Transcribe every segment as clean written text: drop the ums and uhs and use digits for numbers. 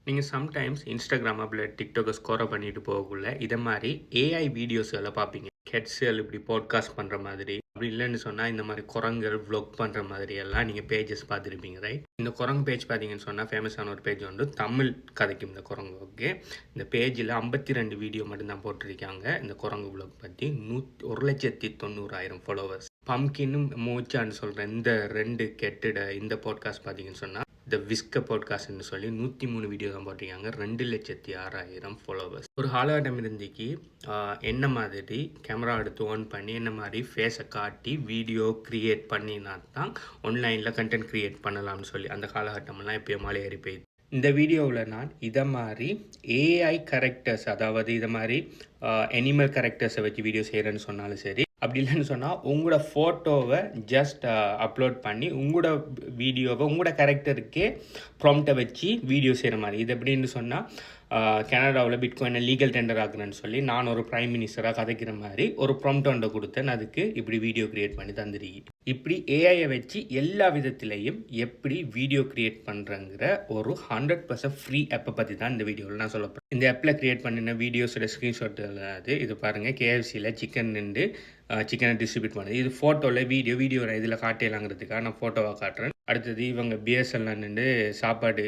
நீங்கள் sometimes Instagram அப்படி டிக்டாக்கை ஸ்கோரை பண்ணிட்டு போகக்குள்ள இதை மாதிரி ஏஐ வீடியோஸ்களை பார்ப்பீங்க. ஹெட்ஸுகள் இப்படி பாட்காஸ்ட் பண்ணுற மாதிரி, அப்படி இல்லைன்னு சொன்னால் இந்த மாதிரி குரங்குகள் வ்ளாக் பண்ணுற மாதிரி எல்லாம் நீங்கள் பேஜஸ் பார்த்துருப்பீங்க, ரைட்? இந்த குரங்கு பேஜ் பார்த்தீங்கன்னு சொன்னால் ஃபேமஸான ஒரு பேஜ் வந்து தமிழ் கதைக்கும் இந்த குரங்கு. ஓகே, இந்த பேஜில் 52 வீடியோ மட்டும்தான் போட்டிருக்காங்க இந்த குரங்கு வ்ளாக் பற்றி. 1,90,000 ஃபாலோவர்ஸ். பம்கின்னும் மூச்சான்னு சொல்கிற இந்த 2 கெட்டிட இந்த பாட்காஸ்ட் பார்த்தீங்கன்னு சொன்னால் த விஸ்க பாட்காஸ்ட்னு சொல்லி 103 வீடியோ தான் போட்டிருக்காங்க. 2,06,000 ஃபாலோவர்ஸ். ஒரு காலகட்டம் இருந்துக்கு என்ன மாதிரி கேமரா எடுத்து ஆன் பண்ணி என்ன மாதிரி ஃபேஸை காட்டி வீடியோ க்ரியேட் பண்ணினா தான் ஆன்லைனில் கண்டென்ட் க்ரியேட் பண்ணலாம்னு சொல்லி அந்த காலகட்டமெல்லாம் எப்போயோ மலை ஏறி போயிடுது. இந்த வீடியோவில் நான் இதை மாதிரி ஏஐ கேரக்டர்ஸ், அதாவது இதை மாதிரி அனிமல் கேரக்டர்ஸை வச்சு வீடியோ செய்கிறேன்னு சொன்னாலும் சரி, அப்படி இல்லைன்னு சொன்னால் உங்களோட ஃபோட்டோவை ஜஸ்ட் அப்லோட் பண்ணி உங்களோட வீடியோவை உங்களோட கேரக்டருக்கே ப்ராம்ப்டை வச்சு வீடியோ செய்கிற மாதிரி. இது எப்படின்னு சொன்னால் கனடாவில் பிட்காயினை லீகல் டெண்டர் ஆகுறேன்னு சொல்லி நான் ஒரு பிரைம் மினிஸ்டராக கதைக்கிற மாதிரி ஒரு ப்ராம்ப்ட் ஒன்றை கொடுத்தேன். அதுக்கு இப்படி வீடியோ க்ரியேட் பண்ணி தந்துருக்கி. இப்படி ஏஐயை வச்சு எல்லா விதத்திலையும் எப்படி வீடியோ க்ரியேட் பண்ணுறங்கிற ஒரு 100% ஃப்ரீ ஆப்பை பற்றி தான் இந்த வீடியோவில் நான் சொல்ல போகிறேன். இந்த ஆப்பில் க்ரியேட் பண்ணின வீடியோஸோட ஸ்க்ரீன்ஷாட் இது பாருங்கள். KFCயில் சிக்கன் நின்று சிக்கனை டிஸ்ட்ரிபியூட் பண்ணுது. இது ஃபோட்டோவில் வீடியோ இதில் காட்டலாங்கிறதுக்காக நான் ஃபோட்டோவாக காட்டுறேன். அடுத்தது இவங்க பிஎஸ்எல்லாம் நின்று சாப்பாடு,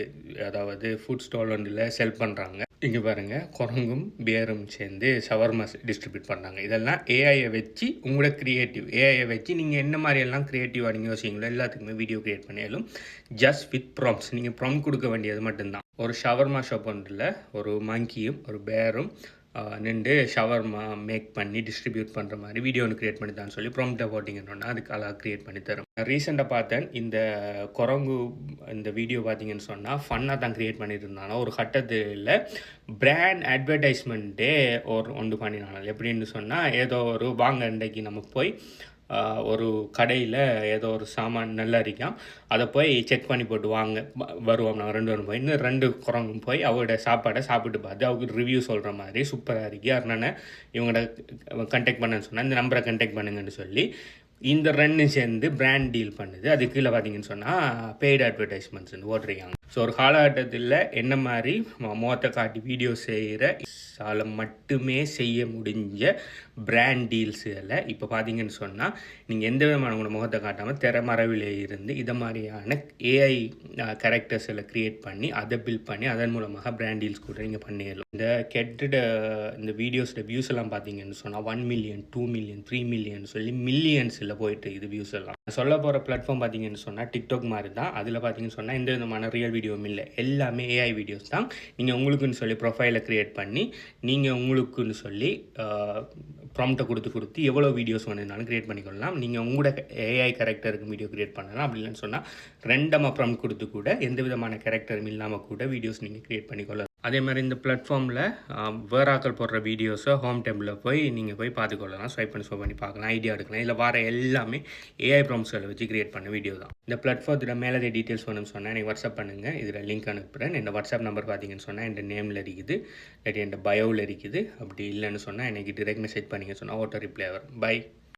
அதாவது ஃபுட் ஸ்டால் ஒன்றில் செல் பண்ணுறாங்க. இங்கே பாருங்கள், குரங்கும் பியரும் சேர்ந்து ஷவர்மா டிஸ்ட்ரிபியூட் பண்ணுறாங்க. இதெல்லாம் ஏஐயை வச்சு உங்களோட ஏஐயை வச்சு நீங்கள் என்ன மாதிரியெல்லாம் க்ரியேட்டிவாக நீங்கள் யோசிங்களோ எல்லாத்துக்குமே வீடியோ க்ரியேட் பண்ணியாலும் ஜஸ்ட் வித் ப்ராம்ப்ட்ஸ். நீங்கள் ப்ராம்ப்ட் கொடுக்க வேண்டியது மட்டும்தான். ஒரு ஷவர்மா ஷாப் ஒன்றில் ஒரு மங்கியும் ஒரு பேரும் நின்று ஷவர்மா மேக் பண்ணி டிஸ்ட்ரிபியூட் பண்ணுற மாதிரி வீடியோ ஒன்று க்ரியேட் பண்ணி தான் சொல்லி ப்ராம்ப்டை போட்டிங்கன்னா அதுக்கு அழகாக க்ரியேட் பண்ணி தரும். ரீசெண்டாக பார்த்தேன் இந்த குரங்கு இந்த வீடியோ பார்த்தீங்கன்னு சொன்னால் ஃபன்னாக தான் க்ரியேட் பண்ணிட்டு இருந்தாலும் ஒரு கட்டத்தில் பிராண்ட் அட்வர்டைஸ்மெண்ட்டே ஒன்று பண்ணினாங்க. எப்படின்னு சொன்னால் ஏதோ ஒரு வாங்க இன்றைக்கு நம்ம போய் ஒரு கடையில் ஏதோ ஒரு சாமான் நல்லா இருக்கான், அதை போய் செக் பண்ணி போட்டு வாங்க வருவோம். நாங்கள் 2 பேரும் போய் இன்னும் 2 குரங்கும் போய் அவரோட சாப்பாடை சாப்பிட்டு பார்த்து அவருக்கு ரிவ்யூ சொல்கிற மாதிரி சூப்பராக இருக்கு, அதனால இவங்களோட கண்டெக்ட் பண்ணேன்னு சொன்னால் இந்த நம்பரை கண்டெக்ட் பண்ணுங்கன்னு சொல்லி இந்த 2 சேர்ந்து பிராண்ட் டீல் பண்ணுது. அது கீழே பார்த்தீங்கன்னு சொன்னால் பெய்டு அட்வர்டைஸ்மெண்ட்ஸ் ஓட்டுருக்காங்க. ஸோ ஒரு காலகட்டத்தில் என்ன மாதிரி முகத்தை காட்டி வீடியோ செய்கிற மட்டுமே செய்ய முடிஞ்ச பிராண்ட் டீல்ஸுகளை இப்போ பார்த்தீங்கன்னு சொன்னால் நீங்கள் எந்த விதமான உங்களோட முகத்தை காட்டாமல் திறமறைவில் இருந்து இதை மாதிரியான ஏஐ கேரக்டர்ஸில் க்ரியேட் பண்ணி அதை பில்ட் பண்ணி அதன் மூலமாக பிராண்ட் டீல்ஸ் கூட நீங்கள் பண்ணிடலாம். இந்த வீடியோஸோட வியூஸ் எல்லாம் பார்த்தீங்கன்னு சொன்னால் 1 மில்லியன் 2 மில்லியன் 3 மில்லியன் சொல்லி மில்லியன்ஸில் போயிட்டு இது வியூஸ் எல்லாம். சொல்ல போகிற பிளாட்ஃபார்ம் பார்த்தீங்கன்னு சொன்னால் டிக்டாக் மாதிரி தான். அதில் பார்த்தீங்கன்னு சொன்னால் எந்த விதமான ரியல் வீடியோவும் இல்லை, எல்லாமே ஏஐ வீடியோஸ் தான். நீங்கள் உங்களுக்குன்னு சொல்லி ப்ரொஃபைலை க்ரியேட் பண்ணி நீங்கள் உங்களுக்குன்னு சொல்லி ப்ராம்ப்டை கொடுத்து எவ்வளோ வீடியோஸ் வேணுனாலும் க்ரியேட் பண்ணிக்கொள்ளலாம். நீங்கள் உங்களோட ஏஐ கேரக்டருக்கு வீடியோ க்ரியேட் பண்ணலாம். அப்படி இல்லைன்னு சொன்னால் ரெண்டமாக ப்ராம்ப்ட் கொடுத்து கூட எந்த விதமான கேரக்டரும் இல்லாமல் கூட வீடியோஸ் நீங்கள் க்ரியேட் பண்ணிக்கொள்ளலாம். அதே மாதிரி இந்த பிளாட்ஃபார்மில் வேறாக்கள் போடுற வீடியோஸை ஹோம் டேபிளில் போய் நீங்கள் போய் பார்த்துக்கொள்ளலாம். ஸ்வைப் பண்ணி பார்க்கலாம், ஐடியா எடுக்கலாம். இதில் வர எல்லாமே ஏஐ ப்ராம்ப்ட்ஸை வச்சு க்ரியேட் பண்ண வீடியோ தான். இந்த பிளாட்ஃபார்த்தில் மேலே டீட்டெயில்ஸ் வேணும்னு சொன்னால் எனக்கு வாட்ஸ்அப் பண்ணுங்கள். இதில் லிங்க் அனுப்புகிறேன். இந்த வாட்ஸ்அப் நம்பர் பார்த்தீங்கன்னு சொன்னால் என் நேமில் இருக்குது, இல்லாட்டி என் பயோவில் இருக்குது. அப்படி இல்லைன்னு சொன்னால் எனக்கு டிரெக்ட் மெசேஜ் பண்ணிங்க சொன்னால் ஆட்டோ ரிப்ளை வரும். பை.